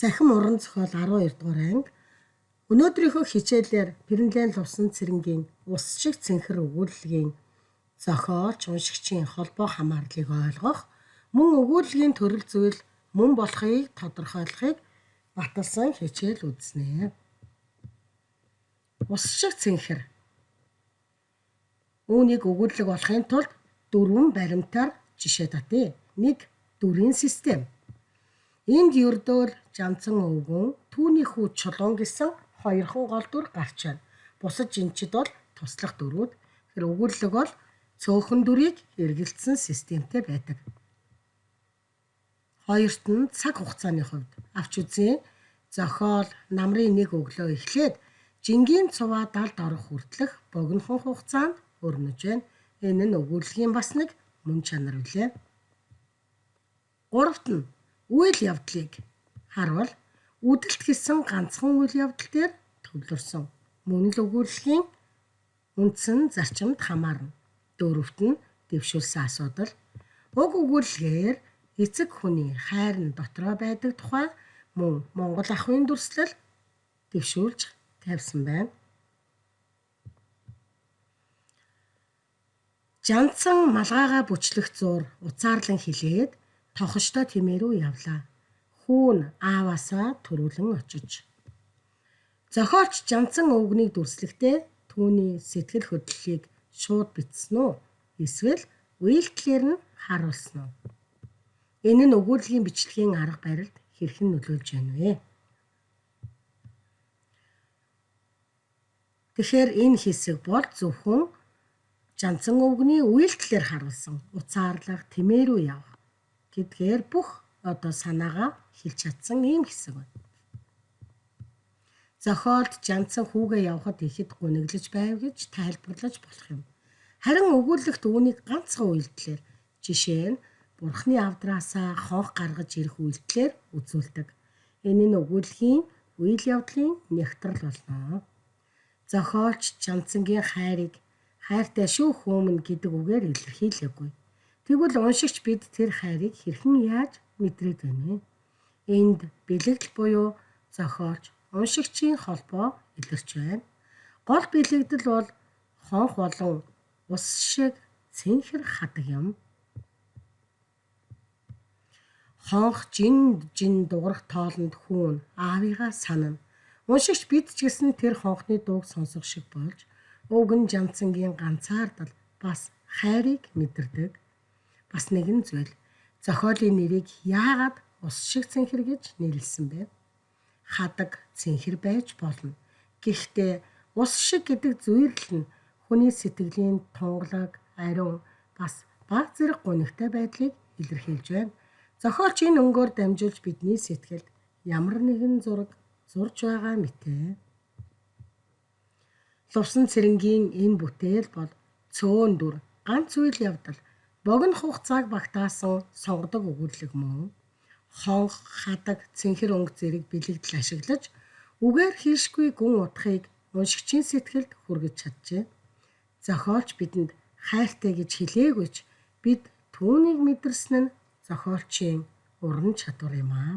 Цахим уран зохиол 12 дугаар анги. Өнөөдрийнхөө хичээлээр Пиренлен Лувсан цэрэнгийн ус шиг цэнхэр өгүүлэлгийн зохиолч уншигчийн холбоо хамаарлыг ойлгох, мөн өгүүлэлгийн төрөл зүйл мөн болохыг тодорхойлохыг баталсан хичээл үзнэ. Ус шиг цэнхэр. Үүнийг өгүүлэг болохын тулд 4 баримтаар жишээ татъя. 1. Дүрийн систем. Энд ердөөр Жанцан өвгөн, түүний хүү Чулуун гэсэн 2хан гол дүр гарч байна. Бусад жинчид бол туслах дүрүүд. Тэгэхээр өгүүлэг бол цөөхөн дүрийг эргэлцсэн системтэй байдаг. Хоёрт нь цаг хугацааны хувьд авч үзье. Зохиол намрын 1 өглөө эхлээд жингийн цуваа далд орох хүртэлх богинохон хугацаанд өрнөж байна. Энэ нь өгүүлгийн бас нэг мөн чанар билээ. Гуравт нь үйл явдлыг харуул үдэлт гэсэн ганцхан үйл явдал дээр төвлөрсөн. Мөн л өгүүлгийн үндсэн зарчимд хамаарна. Дөрөвт нь дэвшүүлсэн асуудал. Уг өгүүлгээр эцэг хүний хайр нь дотроо байдаг тухай мөн Монгол ахуйн дүрслэл дэвшүүлж тавьсан байна. Жанцан малгайгаа бүчлэх зуур уцаарлан хилээд тохоштой тэмээ рүү явлаа. Хүүн ааваасаа төрүүлэн очиж. Зохиолч Жанцан өвгнийг дүрслэхдээ түүний сэтгэл хөдлөлийг шууд бичсэн үү? Эсвэл үйлдэлээр нь харуулсан уу? Энэ нь өгүүлгийн бичлэгийн арга барилд хэрхэн нөлөөлж байна вэ? Тэгэхээр энэ хэсэг бол зөвхөн Жанцан өвгний үйлдэлээр харуулсан уцаарлах, тэмээ рүү явах гэдгээр бүх санаагаа хэлж чадсан ийм хэсэг байна. Зохиолд Жанцан хүүгээ явахад ихэд гуниглаж байв гэж тайлбарлаж болох юм. Харин өгүүлэгт үүнийг ганцхан үйлдэлээр, жишээ нь Бурхны авдраасаа хонх гаргаж ирэх үйлдэлээр үзүүлдэг. Энэ нь өгүүлгийн үйл явдлын нягтрал болно. Зохиолч Жанцангийн хайрыг хайртай шүү хөөмн гэдэг үгээр илэрхийлээгүй. Тэгвэл уншигч бид тэр хайрыг хэрхэн яаж мэдрээд байна вэ? Энд бэлэгдэл буюу зохиолч уншигчийн холбоо илэрч байна. Гол бэлэгдэл бол хонх болон ус шиг цэнхэр хадаг юм. Хонх жин дуурах тоолонд хүүн аавыгаа санана. Уншигч бид ч гэсэн тэр хонхны дууг сонсох шиг болж өвгөн Жанцангийн ганцаардал бас хайрыг мэдэрдэг. Бас нэгэн зүйл. Зохиолын нэрийг яагаад ус шиг цэнхэр гэж нэрлсэн бэ? Хадаг цэнхэр байж болно. Гэхдээ ус шиг гэдэг зүйрлэл нь хүний сэтгэлийн тунгалаг, ариун, бас баг зэрэг гунигтай байдлыг илэрхийлж байна. Зохиолч энэ өнгөөр дамжуулж бидний сэтгэлд ямар нэгэн зураг зурж байгаа мэтээ. Лувсан цэрэнгийн энэ бүтээл бол цөөн дүр, ганц үйл явдал, богино хугацааг багтаасан сонгодог өгүүлэг мөн. Хонх, хадаг, цэнхэр өнгө зэрэг бэлэгдэл ашиглаж үгээр хийшгүй гүн утгыг уншигчийн сэтгэлд хүргэж чаджээ. Зохиолч бидэнд хайртай гэж хэлээгүй ч бид түүнийг мэдэрсэн нь зохиолчийн уран чадвар юм аа.